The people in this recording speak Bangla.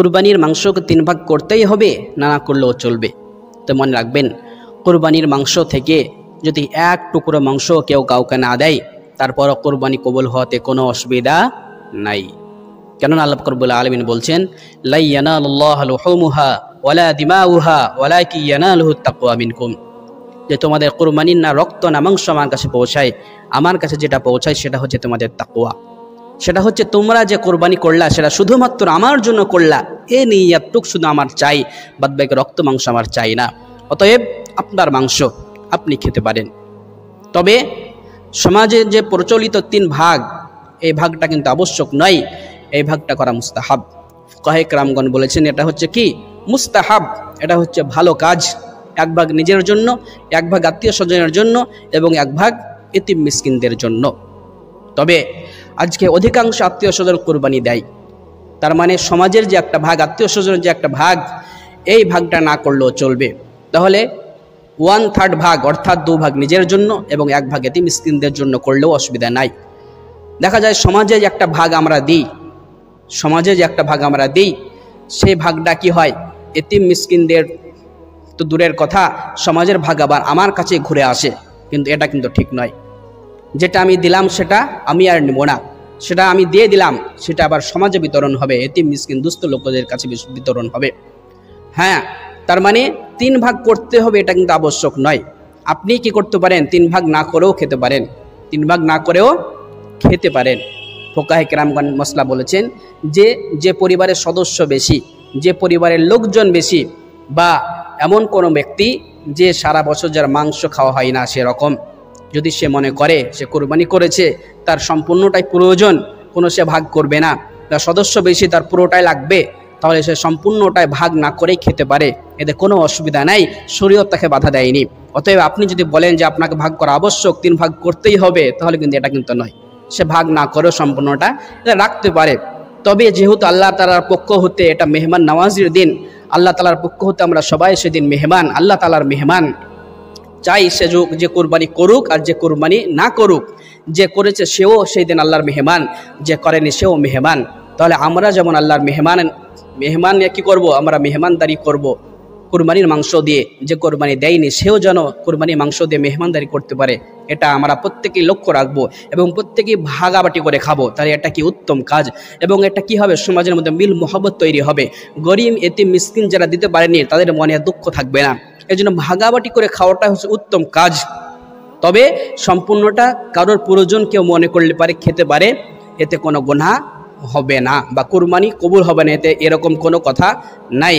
কুরবানির মাংসকে 3 ভাগ করতেই হবে, না করলেও চলবে। তো মনে রাখবেন, কুরবানির মাংস থেকে যদি 1 টুকরো মাংস কেউ কাউকে না দেয়, তারপরও কুরবানি কবুল হওয়াতে কোনো অসুবিধা নাই। কেননা আল্লাহ রাব্বুল আলামিন বলছেন, লা ইয়ানালুল্লাহু লুহুমুহা ওয়ালা দিমাউহা ওয়ালাকিন ইয়ানালুহুত তাকওয়া মিনকুম, যে তোমাদের কুরবানির না রক্ত না মাংস আমার কাছে পৌঁছায়, আমার কাছে যেটা পৌঁছায় সেটা হচ্ছে তোমাদের তাকওয়া। সেটা হচ্ছে তোমরা যে কোরবানি করলা সেটা শুধুমাত্র আমার জন্য করলা, এ নিয়তটুক শুধু আমার চাই, বাদবাকি রক্ত মাংস আমার চাই না। অতএব আপনার মাংস আপনি খেতে পারেন। তবে সমাজে যে প্রচলিত 3 ভাগ, এই ভাগটা কিন্তু আবশ্যক নয়, এই ভাগটা করা মুস্তাহাব। ফুকাহে কেরামগণ বলেছেন এটা হচ্ছে কি মুস্তাহাব, এটা হচ্ছে ভালো কাজ। 1 ভাগ নিজের জন্য, 1 ভাগ আত্মীয় স্বজনের জন্য এবং 1 ভাগ এতিম মিসকিনদের জন্য। তবে আজকে অধিকাংশ আত্মীয় স্বজন কোরবানি দেয়, তার মানে সমাজের যে একটা ভাগ, আত্মীয় স্বজনের যে একটা ভাগ, এই ভাগটা না করলেও চলবে। তাহলে 1/3 ভাগ অর্থাৎ 2 ভাগ নিজের জন্য এবং 1 ভাগ এতিম মিসকিনদের জন্য করলেও অসুবিধা নাই। দেখা যায় সমাজে যে একটা ভাগ আমরা দিই, সমাজে যে একটা ভাগ আমরা দিই, সেই ভাগটা কি হয়, এতিম মিসকিনদের তো দূরের কথা, সমাজের ভাগ আবার আমার কাছে ঘুরে আসে। কিন্তু এটা কিন্তু ঠিক নয়। যেটা আমি দিলাম সেটা আমি আর নেব না, সেটা আমি দিয়ে দিলাম, সেটা আবার সমাজে বিতরণ হবে, এতিম মিসকিন দুস্থ লোকদের কাছে বিতরণ হবে। হ্যাঁ, তার মানে 3 ভাগ করতে হবে এটা কিন্তু আবশ্যক নয়। আপনি কি করতে পারেন, 3 ভাগ না করেও খেতে পারেন, 3 ভাগ না করেও খেতে পারেন। ফুকাহে কেরামগণ মসলা বলেছেন যে যে পরিবারের সদস্য বেশি, যে পরিবারের লোকজন বেশি, বা এমন কোনো ব্যক্তি যে সারা বছর যার মাংস খাওয়া হয় না, সেরকম যদি সে মনে করে সে কোরবানি করেছে, তার সম্পূর্ণটাই প্রয়োজন, কোনো সে ভাগ করবে না, তার সদস্য বেশি, তার পুরোটাই লাগবে, তাহলে সে সম্পূর্ণটাই ভাগ না করেই খেতে পারে, এতে কোনো অসুবিধা নাই, শরীয়ত তাকে বাধা দেয়নি। অতএব আপনি যদি বলেন যে আপনাকে ভাগ করা আবশ্যক, 3 ভাগ করতেই হবে, তাহলে কিন্তু এটা কিন্তু নয়। সে ভাগ না করেও সম্পূর্ণটা এটা রাখতে পারে। তবে যেহেতু আল্লাহ তাআলার পক্ষ হতে এটা মেহমান নওয়াজির দিন, আল্লাহ তাআলার পক্ষ হতে আমরা সবাই সেদিন মেহমান, আল্লাহ তাআলার মেহমান, চাই সে যে কোরবানি করুক আর যে কোরবানি না করুক, যে করেছে সেও সেই দিন আল্লাহর মেহমান, যে করেনি সেও মেহমান। তাহলে আমরা যেমন আল্লাহর মেহমান কি করব, আমরা মেহমানদারি করব কুরবানির মাংস দিয়ে। যে কোরবানি দেয়নি সেও যেন কোরবানির মাংস দিয়ে মেহমানদারি করতে পারে, এটা আমরা প্রত্যেকেই লক্ষ্য রাখবো এবং প্রত্যেকেই ভাগাবাটি করে খাবো। তাহলে এটা কি উত্তম কাজ, এবং এটা কি হবে, সমাজের মধ্যে মিল মহব্বত তৈরি হবে। গরিব এতিম মিসকিন যারা দিতে পারেনি তাদের মনে দুঃখ থাকবে না। এই জন্য ভাগাবাটি করে খাওয়াটা হচ্ছে উত্তম কাজ। তবে সম্পূর্ণটা কারোর প্রয়োজন কেউ মনে করলে পারে খেতে পারে, এতে কোনো গুনাহ হবে না বা কুরবানি কবুল হবে না, এতে এরকম কোনো কথা নাই।